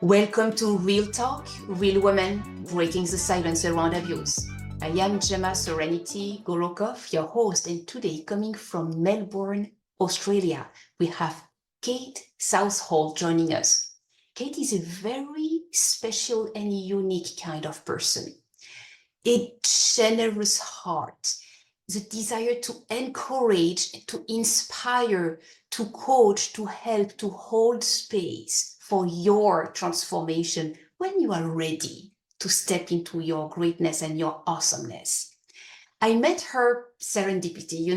Welcome to Real Talk, Real Women, Breaking the Silence Around Abuse. I am Gemma Serenity Gorokov, your host, and today, coming from Melbourne, Australia, we have Kate Southall joining us. Kate is a very special and unique kind of person. A generous heart, the desire to encourage, to inspire, to coach, to help, to hold space for your transformation when you are ready to step into your greatness and your awesomeness. I met her serendipity,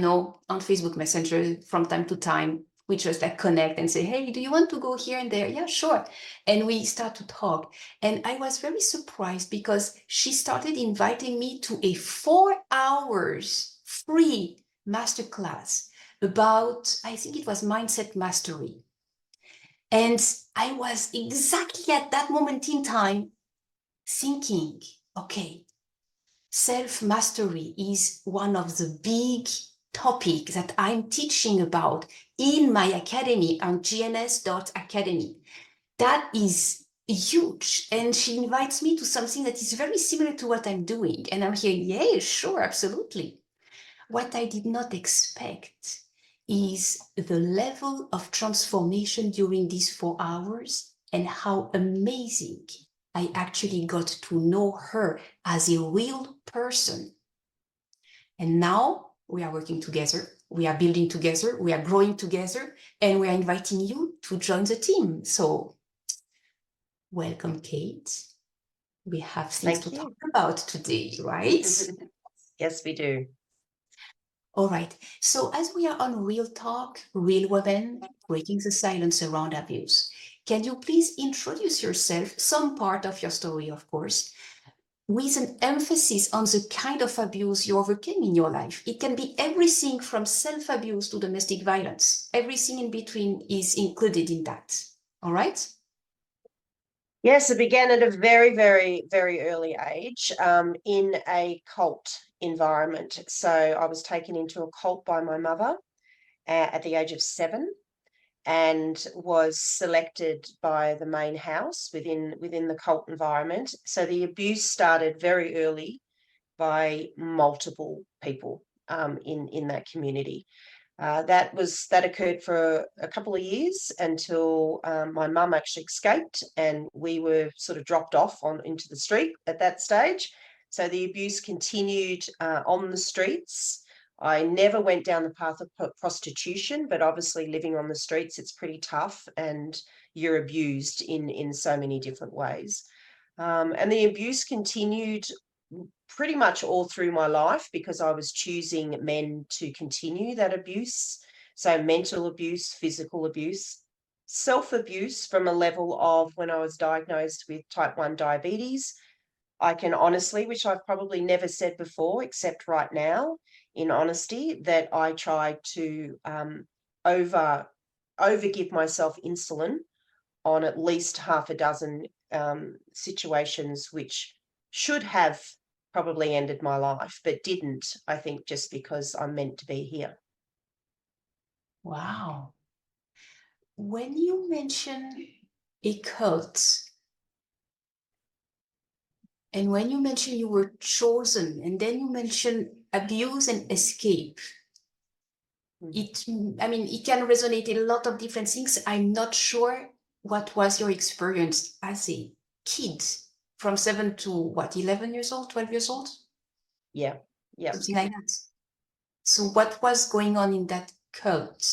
on Facebook Messenger from time to time. We just connect and say, hey, do you want to go here and there? Yeah, sure. And we start to talk. And I was very surprised because she started inviting me to a 4 hours free masterclass about, I think it was mindset mastery. And I was exactly at that moment in time thinking, okay, self-mastery is one of the big topics that I'm teaching about in my academy on gns.academy. That is huge. And she invites me to something that is very similar to what I'm doing. And I'm here, yeah, sure, absolutely. What I did not expect is the level of transformation during these 4 hours and how amazing I actually got to know her as a real person. And now we are working together, we are building together, we are growing together, and we are inviting you to join the team. So welcome, Kate. We have things to talk about today, right? Yes, we do. All right. So as we are on Real Talk, Real Women, Breaking the Silence Around Abuse, can you please introduce yourself, some part of your story, of course, with an emphasis on the kind of abuse you overcame in your life? It can be everything from self-abuse to domestic violence. Everything in between is included in that. All right? Yes, it began at a very, very, very early age in a cult environment. So I was taken into a cult by my mother at the age of 7 and was selected by the main house within the cult environment. So the abuse started very early by multiple people in that community. That occurred for a couple of years until my mum actually escaped, and we were sort of dropped off into the street at that stage. So the abuse continued on the streets. I never went down the path of prostitution, but obviously living on the streets, it's pretty tough, and you're abused in so many different ways. And the abuse continued pretty much all through my life because I was choosing men to continue that abuse. So mental abuse, physical abuse, self-abuse from a level of when I was diagnosed with type 1 diabetes. I can honestly, which I've probably never said before, except right now, in honesty, that I tried to overgive myself insulin on at least half a dozen situations which should have probably ended my life, but didn't, I think, just because I'm meant to be here. Wow. When you mention a cult, and when you mention you were chosen, and then you mention abuse and escape, it can resonate in a lot of different things. I'm not sure what was your experience as a kid from 7 to what, 11 years old, 12 years old? Yeah. Something like that. So what was going on in that cult?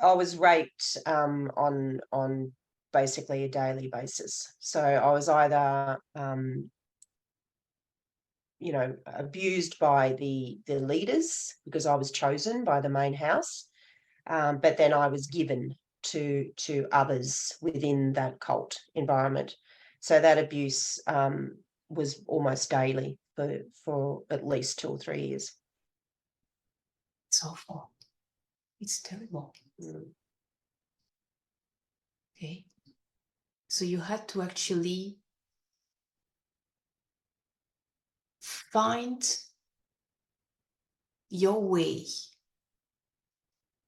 I was raped on basically a daily basis. So I was either abused by the leaders because I was chosen by the main house, but then I was given to others within that cult environment. So that abuse was almost daily for at least 2 or 3 years. It's awful. It's terrible. Okay. So you had to actually find your way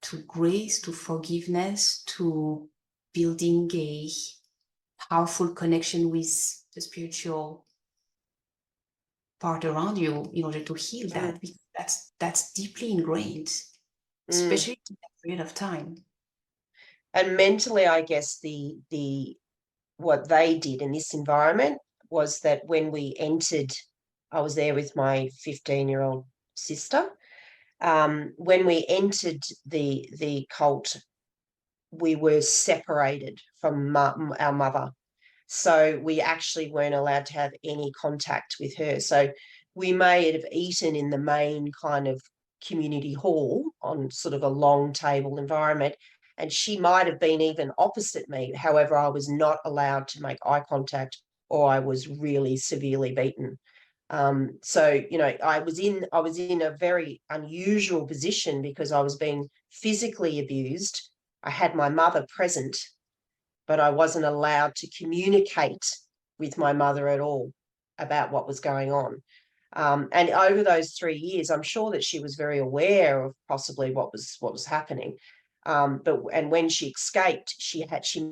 to grace, to forgiveness, to building a powerful connection with the spiritual part around you in order to heal that. Because that's deeply ingrained, especially in that period of time. And mentally, I guess what they did in this environment was that when we entered, I was there with my 15-year-old sister. When we entered the cult, we were separated from our mother. So we actually weren't allowed to have any contact with her. So we may have eaten in the main kind of community hall on sort of a long table environment, and she might have been even opposite me. However, I was not allowed to make eye contact, or I was really severely beaten. So, you know, I was in a very unusual position because I was being physically abused. I had my mother present, but I wasn't allowed to communicate with my mother at all about what was going on. And over those 3 years, I'm sure that she was very aware of possibly what was happening. But when she escaped, she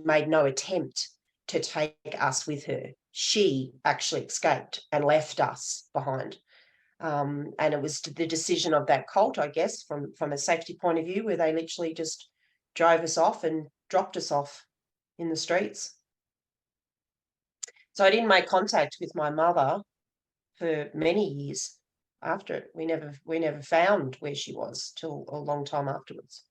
made no attempt to take us with her. She actually escaped and left us behind. And it was the decision of that cult, I guess, from a safety point of view, where they literally just drove us off and dropped us off in the streets. So I didn't make contact with my mother for many years after it. We never found where she was till a long time afterwards.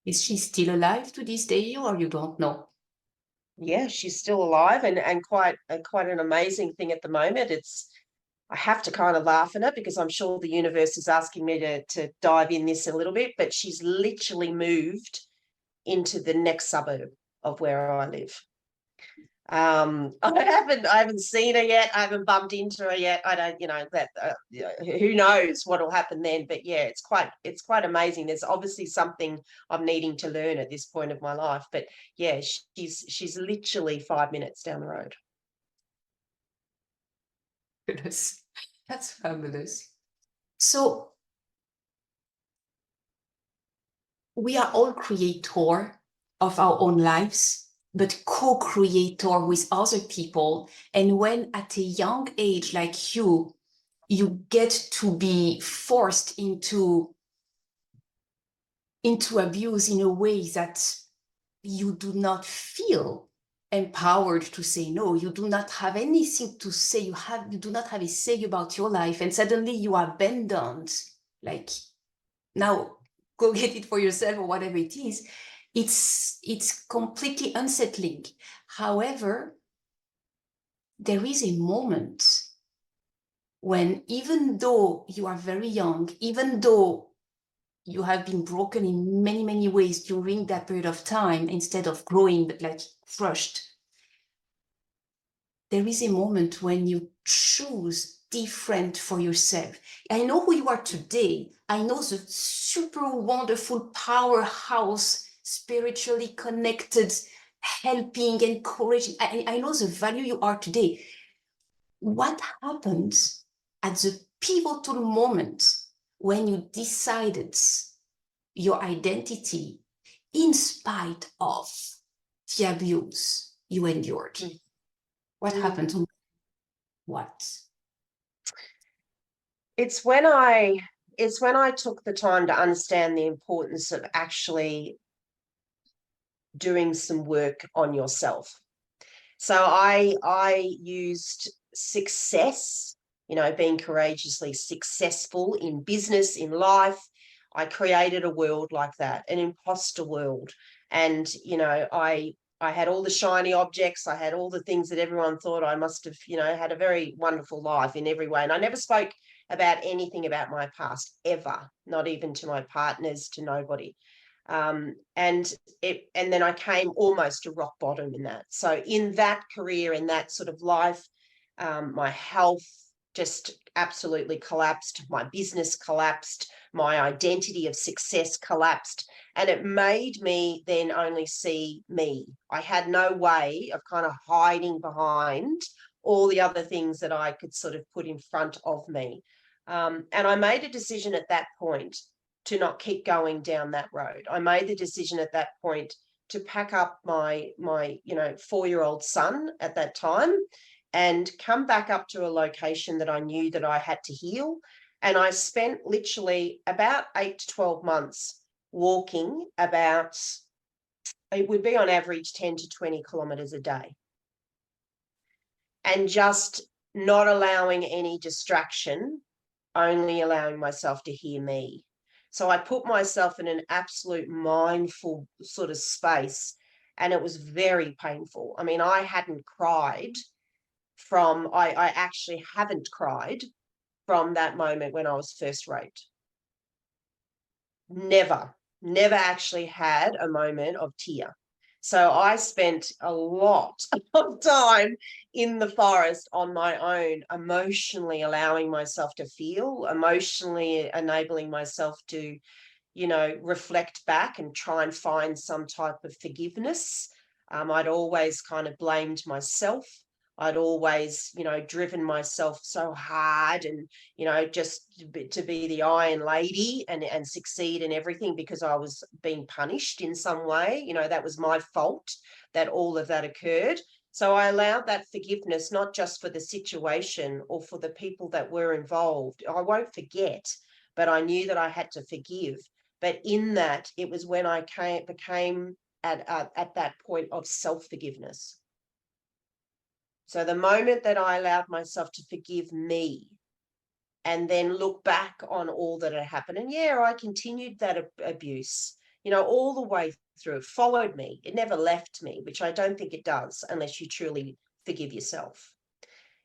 Is she still alive to this day, or you don't know? Yeah, she's still alive, and quite an amazing thing at the moment. I have to kind of laugh at it because I'm sure the universe is asking me to dive in this a little bit, but she's literally moved into the next suburb of where I live. I haven't seen her yet. I haven't bumped into her yet. I don't, who knows what will happen then. But yeah, it's quite amazing. There's obviously something I'm needing to learn at this point of my life. But yeah, she's literally 5 minutes down the road. Goodness, that's fabulous. So we are all creator of our own lives, but co-creator with other people. And when at a young age like you get to be forced into abuse in a way that you do not feel empowered to say no, you do not have anything to say, you do not have a say about your life, and suddenly you are abandoned, like, now go get it for yourself or whatever it is. It's completely unsettling. However, there is a moment when, even though you are very young, even though you have been broken in many, many ways during that period of time, instead of growing, but like crushed, there is a moment when you choose different for yourself. I know who you are today. I know the super wonderful powerhouse, spiritually connected, helping, encouraging. I know the value you are today. What happens at the pivotal moment when you decided your identity in spite of the abuse you endured? What happened? What? It's when I took the time to understand the importance of actually doing some work on yourself. So I used success, being courageously successful in business, in life. I created a world like that, an imposter world. And, I had all the shiny objects. I had all the things that everyone thought I must have, had a very wonderful life in every way. And I never spoke about anything about my past ever, not even to my partners, to nobody. And then I came almost to rock bottom in that. So in that career, in that sort of life, my health just absolutely collapsed. My business collapsed. My identity of success collapsed. And it made me then only see me. I had no way of kind of hiding behind all the other things that I could sort of put in front of me. And I made a decision at that point to not keep going down that road. I made the decision at that point to pack up my 4-year-old son at that time and come back up to a location that I knew that I had to heal. And I spent literally about 8 to 12 months walking about, it would be on average 10 to 20 kilometers a day, and just not allowing any distraction, only allowing myself to hear me. So I put myself in an absolute mindful sort of space, and it was very painful. I mean, I hadn't cried I actually haven't cried from that moment when I was first raped. Never actually had a moment of tear. So I spent a lot of time in the forest on my own, emotionally allowing myself to feel, emotionally enabling myself to, reflect back and try and find some type of forgiveness. I'd always kind of blamed myself. I'd always, driven myself so hard and, just to be the iron lady and succeed in everything because I was being punished in some way. That was my fault that all of that occurred. So I allowed that forgiveness, not just for the situation or for the people that were involved. I won't forget, but I knew that I had to forgive. But in that, it was when I became at that point of self-forgiveness. So the moment that I allowed myself to forgive me and then look back on all that had happened, and I continued that abuse, all the way through. It followed me. It never left me, which I don't think it does unless you truly forgive yourself.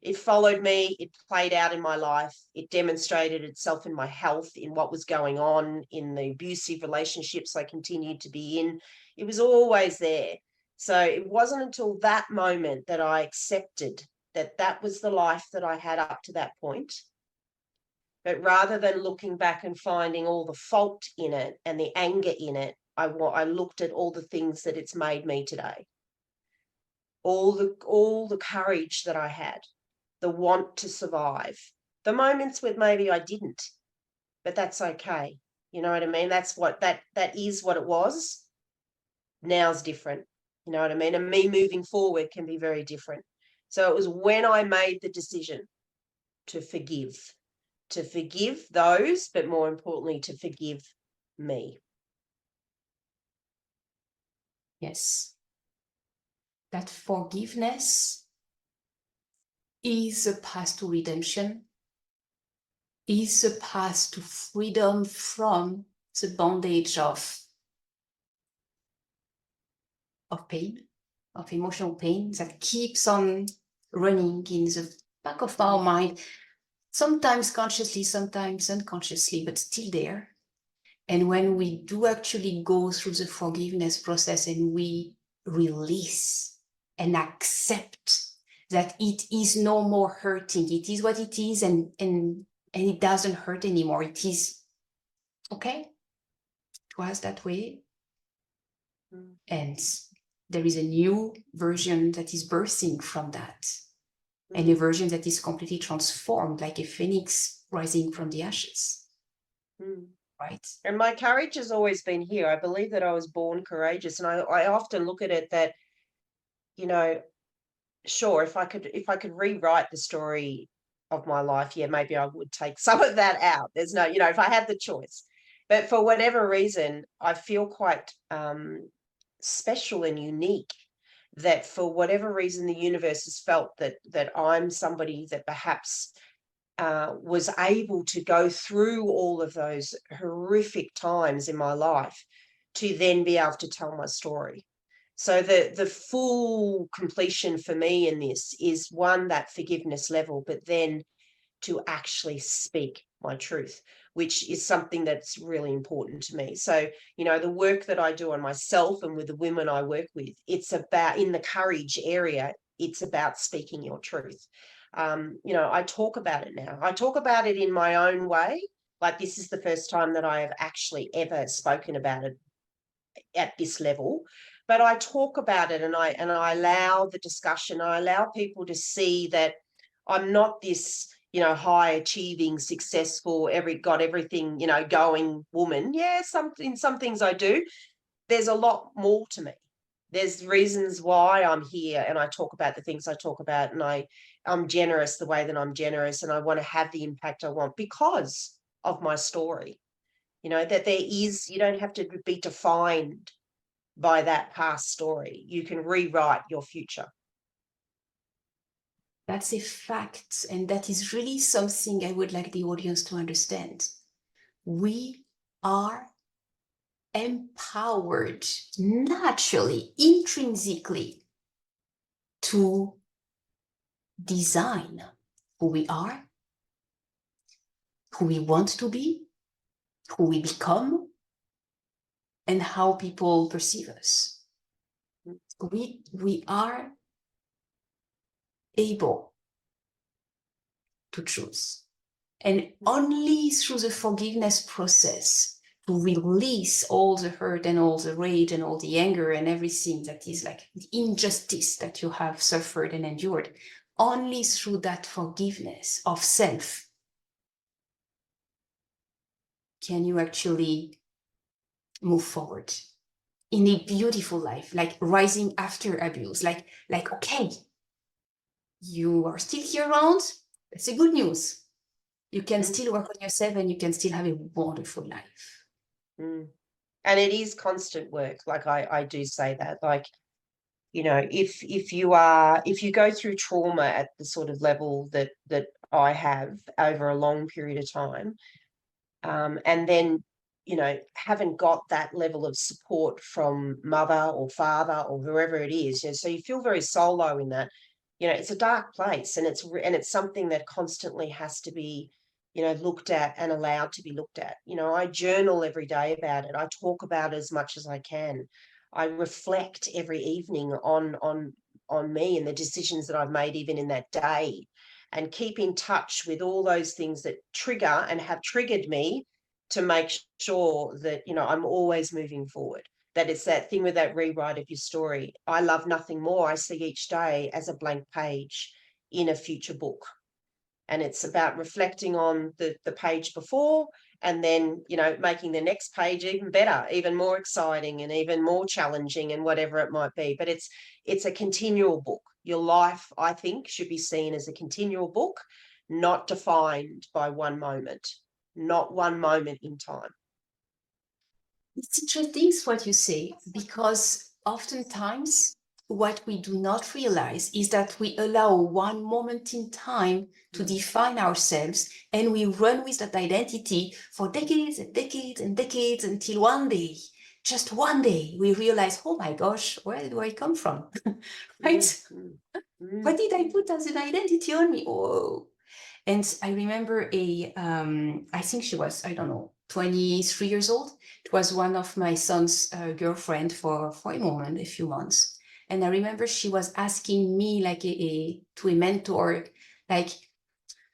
It followed me. It played out in my life. It demonstrated itself in my health, in what was going on, in the abusive relationships I continued to be in. It was always there. So it wasn't until that moment that I accepted that that was the life that I had up to that point. But rather than looking back and finding all the fault in it and the anger in it, I looked at all the things that it's made me today. All the courage that I had, the want to survive, the moments where maybe I didn't, but that's okay. You know what I mean? That's what that is what it was. Now's different. You know what I mean? And me moving forward can be very different. So it was when I made the decision to forgive those, but more importantly, to forgive me. Yes. That forgiveness is a path to redemption, is a path to freedom from the bondage of pain, of emotional pain that keeps on running in the back of our mind, sometimes consciously, sometimes unconsciously, but still there. And when we do actually go through the forgiveness process and we release and accept that it is no more hurting, it is what it is, and it doesn't hurt anymore. It is okay. It was that way. And there is a new version that is birthing from that. And a version that is completely transformed, like a phoenix rising from the ashes. Right. And my courage has always been here. I believe that I was born courageous. And I often look at it that, sure, if I could rewrite the story of my life, maybe I would take some of that out. There's no, if I had the choice. But for whatever reason, I feel quite special and unique, that for whatever reason the universe has felt that I'm somebody that perhaps was able to go through all of those horrific times in my life to then be able to tell my story. So the full completion for me in this is, one, that forgiveness level, but then to actually speak my truth, which is something that's really important to me. So, the work that I do on myself and with the women I work with, it's about, in the courage area, it's about speaking your truth. I talk about it now. I talk about it in my own way. Like, this is the first time that I have actually ever spoken about it at this level. But I talk about it and I allow the discussion. I allow people to see that I'm not this, high achieving, successful, got everything, going woman. Yeah, some things I do. There's a lot more to me. There's reasons why I'm here, and I talk about the things I talk about, and I'm generous the way that I'm generous, and I want to have the impact I want because of my story. You know, that you don't have to be defined by that past story. You can rewrite your future. That's a fact. And that is really something I would like the audience to understand. We are empowered naturally, intrinsically, to design who we are, who we want to be, who we become, and how people perceive us. We are able to choose. And only through the forgiveness process to release all the hurt and all the rage and all the anger and everything that is like the injustice that you have suffered and endured, only through that forgiveness of self can you actually move forward in a beautiful life, like rising after abuse, like okay, you are still here around, that's a good news. You can still work on yourself and you can still have a wonderful life. And it is constant work. Like I do say that, like, you know, if you go through trauma at the sort of level that I have over a long period of time, and then, you know, haven't got that level of support from mother or father or whoever it is, you know, so you feel very solo in that. You know, it's a dark place, and it's something that constantly has to be, you know, looked at and allowed to be looked at. You know, I journal every day about it. I talk about it as much as I can. I reflect every evening on me and the decisions that I've made even in that day, and keep in touch with all those things that trigger and have triggered me, to make sure that, you know, I'm always moving forward. That it's that thing with that rewrite of your story. I love nothing more. I see each day as a blank page in a future book. And it's about reflecting on the page before, and then, you know, making the next page even better, even more exciting, and even more challenging, and whatever it might be. But it's a continual book. Your life, I think, should be seen as a continual book, not defined by one moment, not one moment in time. It's interesting what you say, because oftentimes what we do not realize is that we allow one moment in time to define ourselves, and we run with that identity for decades and decades and decades, until one day, just one day, we realize, oh my gosh, where do I come from? Right? What did I put as an identity on me? Oh. And I remember I think she was, I don't know, 23 years old. It was one of my son's girlfriend for a moment, a few months. And I remember she was asking me, like to a mentor, like,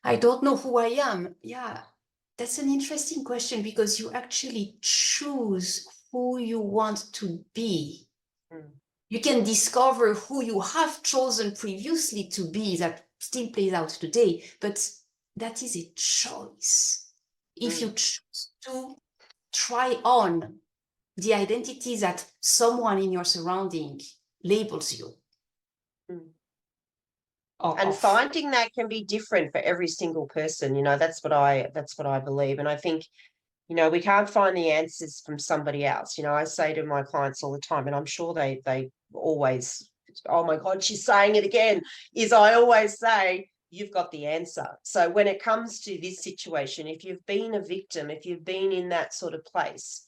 I don't know who I am. Yeah, that's an interesting question, because you actually choose who you want to be. You can discover who you have chosen previously to be, that still plays out today, but that is a choice. If you choose to try on the identity that someone in your surrounding labels you. And finding that can be different for every single person. You know, that's what I believe. And I think, you know, we can't find the answers from somebody else. You know, I say to my clients all the time, and I'm sure they always, oh my God, she's saying it again, is I always say, you've got the answer. So when it comes to this situation, if you've been a victim, if you've been in that sort of place,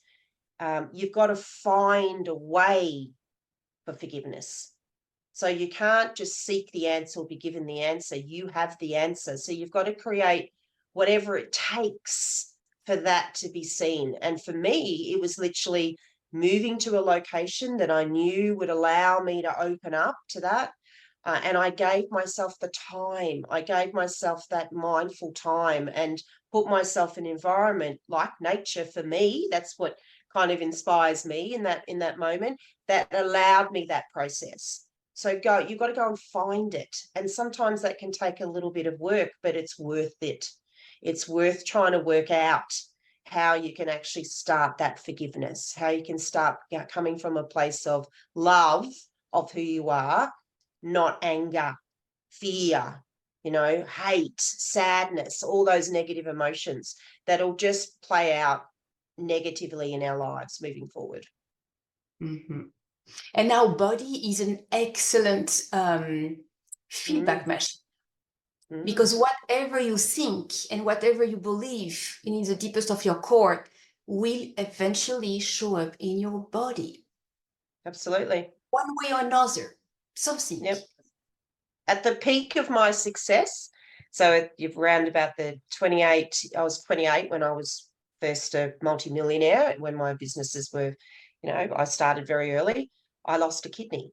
you've got to find a way for forgiveness. So you can't just seek the answer or be given the answer. You have the answer. So you've got to create whatever it takes for that to be seen. And for me, it was literally moving to a location that I knew would allow me to open up to that. And I gave myself the time. I gave myself that mindful time, and put myself in an environment like nature. For me, that's what kind of inspires me in that moment, that allowed me that process. So you've got to go and find it. And sometimes that can take a little bit of work, but it's worth it. It's worth trying to work out how you can actually start that forgiveness, how you can start coming from a place of love of who you are, not anger, fear, hate, sadness, all those negative emotions that'll just play out negatively in our lives moving forward. Mm-hmm. And our body is an excellent feedback machine. Because whatever you think and whatever you believe in the deepest of your core will eventually show up in your body. Absolutely. One way or another, something. Yep. At the peak of my success, so you've round about the 28, I was 28 when I was first a multimillionaire, when my businesses were, I started very early. I lost a kidney.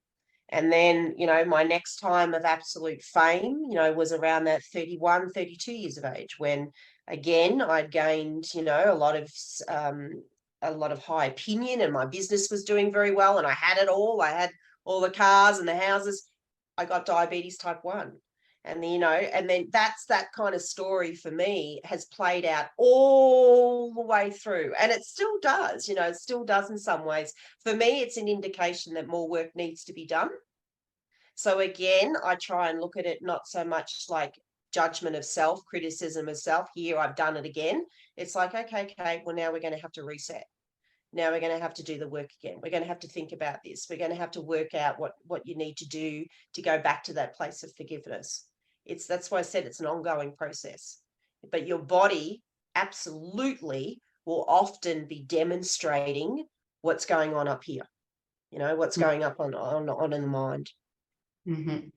And then, my next time of absolute fame, was around that 31, 32 years of age, when again, I'd gained, a lot of high opinion, and my business was doing very well, and I had it all. I had all the cars and the houses. I got diabetes type 1. And then that's that kind of story for me has played out all the way through. And it still does, it still does in some ways. For me, it's an indication that more work needs to be done. So again, I try and look at it not so much like judgment of self, criticism of self. Here, I've done it again. It's like, okay, Kate, well, now we're going to have to reset. Now we're going to have to do the work again. We're going to have to think about this. We're going to have to work out what you need to do to go back to that place of forgiveness. That's why I said it's an ongoing process. But your body absolutely will often be demonstrating what's going on up here. What's going up on in the mind. Mm-hmm.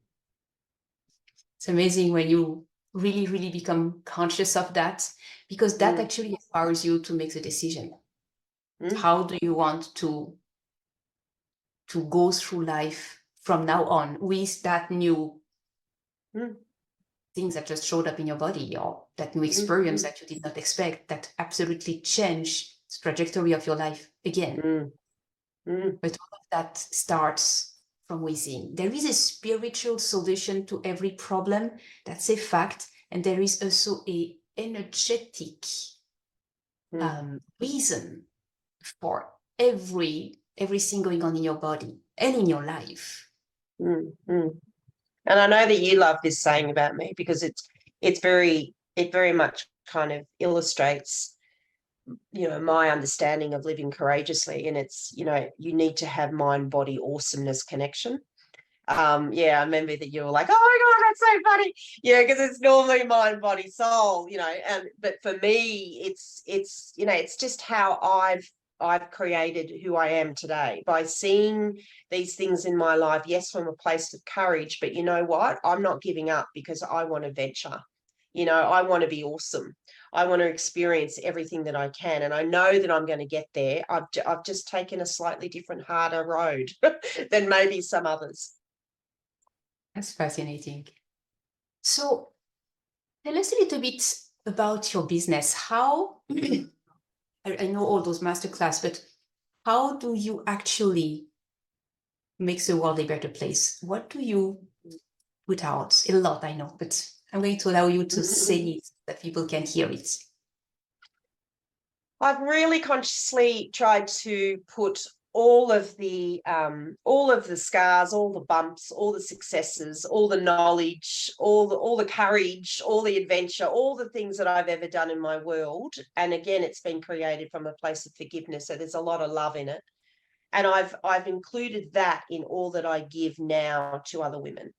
It's amazing when you really, really become conscious of that, because that actually empowers you to make the decision. How do you want to go through life from now on with that new things that just showed up in your body, or that new experience that you did not expect, that absolutely changed the trajectory of your life again. But all of that starts from within. There is a spiritual solution to every problem. That's a fact. And there is also a energetic reason for everything going on in your body and in your life. And I know that you love this saying about me, because it very much kind of illustrates my understanding of living courageously. And it's you need to have mind body awesomeness connection. I remember that you were like, oh my God, that's so funny. Because it's normally mind body soul, but for me it's just how I've created who I am today, by seeing these things in my life, yes, from a place of courage, but you know what? I'm not giving up, because I want to venture. I want to be awesome. I want to experience everything that I can. And I know that I'm going to get there. I've just taken a slightly different, harder road than maybe some others. That's fascinating. So tell us a little bit about your business. How, I know all those masterclass, but how do you actually make the world a better place? What do you put out? A lot, I know, but I'm going to allow you to say it so that people can hear it. I've really consciously tried to put all of the scars, all the bumps, all the successes, all the knowledge, all the courage, all the adventure, all the things that I've ever done in my world. And again, it's been created from a place of forgiveness. So there's a lot of love in it. And I've included that in all that I give now to other women.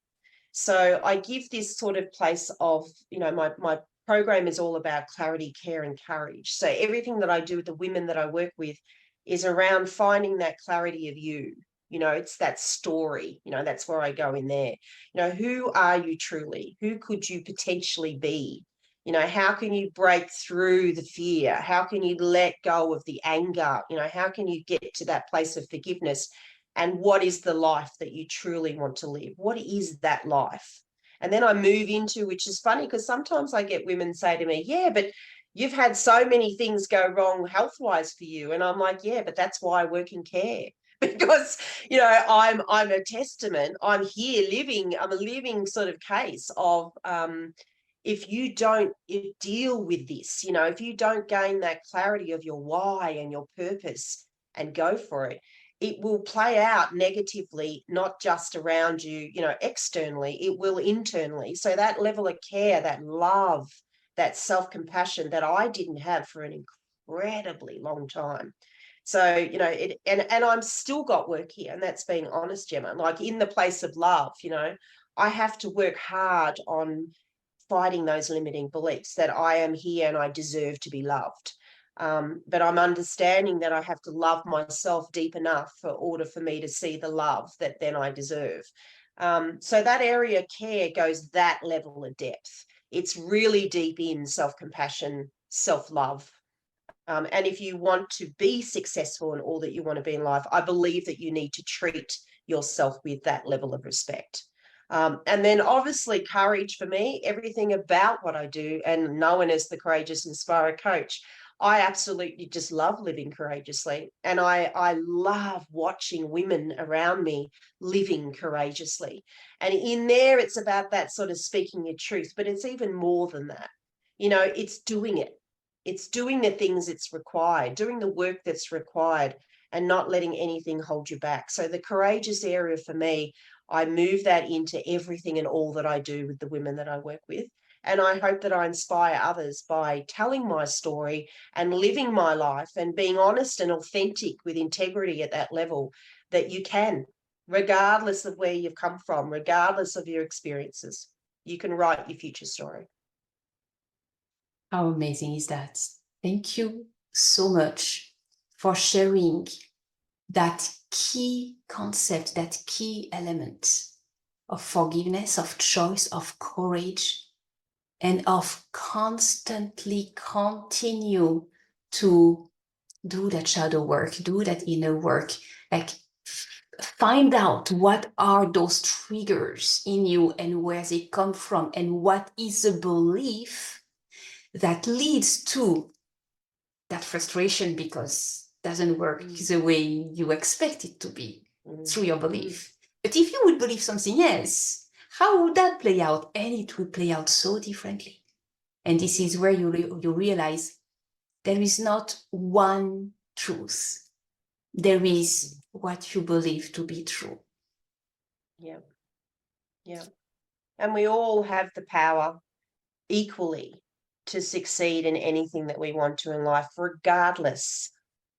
So I give this sort of place of, my program is all about clarity, care, and courage. So everything that I do with the women that I work with is around finding that clarity of you. It's that story, that's where I go in there. Who are you truly? Who could you potentially be? How can you break through the fear? How can you let go of the anger? How can you get to that place of forgiveness? And what is the life that you truly want to live? What is that life? And then I move into, which is funny, because sometimes I get women say to me, yeah, but you've had so many things go wrong health-wise for you. And I'm like, yeah, but that's why I work in care. Because, I'm a testament. I'm a living sort of case of, if you don't deal with this, you know, if you don't gain that clarity of your why and your purpose and go for it, it will play out negatively, not just around you, you know, externally, it will internally. So that level of care, that love, that self-compassion that I didn't have for an incredibly long time. So, you know, and I'm still got work here, and that's being honest, Gemma. Like, in the place of love, you know, I have to work hard on fighting those limiting beliefs that I am here and I deserve to be loved. But I'm understanding that I have to love myself deep enough for order for me to see the love that then I deserve. So that area of care goes that level of depth. It's really deep in self-compassion, self-love. And if you want to be successful in all that you want to be in life, I believe that you need to treat yourself with that level of respect. And then obviously courage for me, everything about what I do, and known as the Courageous Inspirer Coach, I absolutely just love living courageously. And I love watching women around me living courageously. And in there, it's about that sort of speaking your truth, but it's even more than that. You know, it's doing it. It's doing the things it's required, doing the work that's required, and not letting anything hold you back. So the courageous area for me, I move that into everything and all that I do with the women that I work with. And I hope that I inspire others by telling my story and living my life and being honest and authentic with integrity at that level, that you can, regardless of where you've come from, regardless of your experiences, you can write your future story. How amazing is that? Thank you so much for sharing that key concept, that key element of forgiveness, of choice, of courage, and of constantly continue to do that shadow work, do that inner work, like find out what are those triggers in you and where they come from, and what is a belief that leads to that frustration because it doesn't work the way you expect it to be through your belief. But if you would believe something else, how would that play out? And it would play out so differently. And this is where you realize there is not one truth. There is what you believe to be true. Yeah. Yeah. And we all have the power equally to succeed in anything that we want to in life, regardless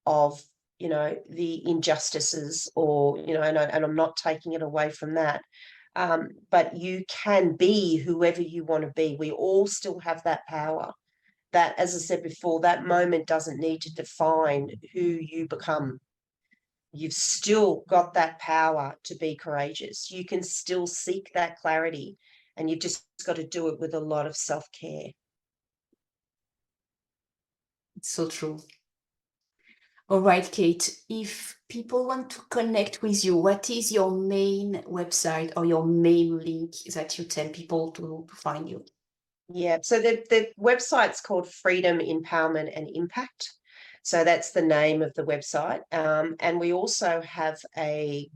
of, you know, the injustices, or, you know, and I'm not taking it away from that. But you can be whoever you want to be. We all still have that power. That, as I said before, that moment doesn't need to define who you become. You've still got that power to be courageous. You can still seek that clarity, and you've just got to do it with a lot of self-care. It's so true. All right, Kate, if people want to connect with you, what is your main website or your main link that you tell people to find you? Yeah, so the website's called Freedom, Empowerment and Impact. So that's the name of the website. And we also have a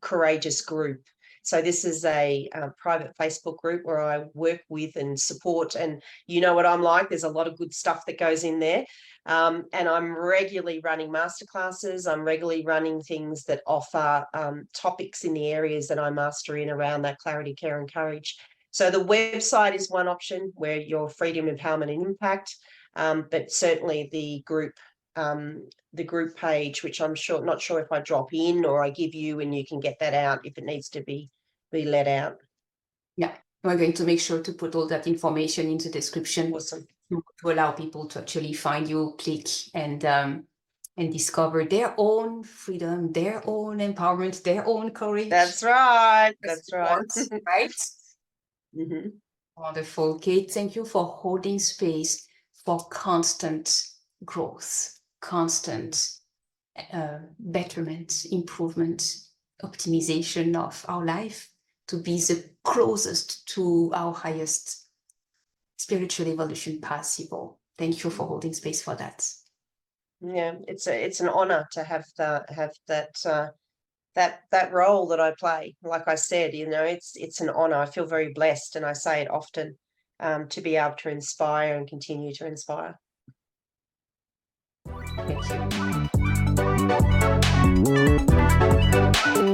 courageous group. So this is a private Facebook group where I work with and support. And you know what I'm like, there's a lot of good stuff that goes in there. And I'm regularly running masterclasses. I'm regularly running things that offer topics in the areas that I master in around that clarity, care and courage. So the website is one option where your freedom, empowerment and impact, but certainly the group page, which I'm not sure if I drop in or I give you, and you can get that out if it needs to be let out. Yeah, we're going to make sure to put all that information in the description. Awesome. To allow people to actually find you, click, and discover their own freedom, their own empowerment, their own courage. That's right. That's right. Right? Mm-hmm. Wonderful. Kate, thank you for holding space for constant growth, constant betterment, improvement, optimization of our life to be the closest to our highest spiritual evolution possible. Thank you for holding space for that. Yeah, it's an honor to have that role that I play. Like I said, you know, it's an honor. I feel very blessed, and I say it often. to be able to inspire and continue to inspire. Thank you.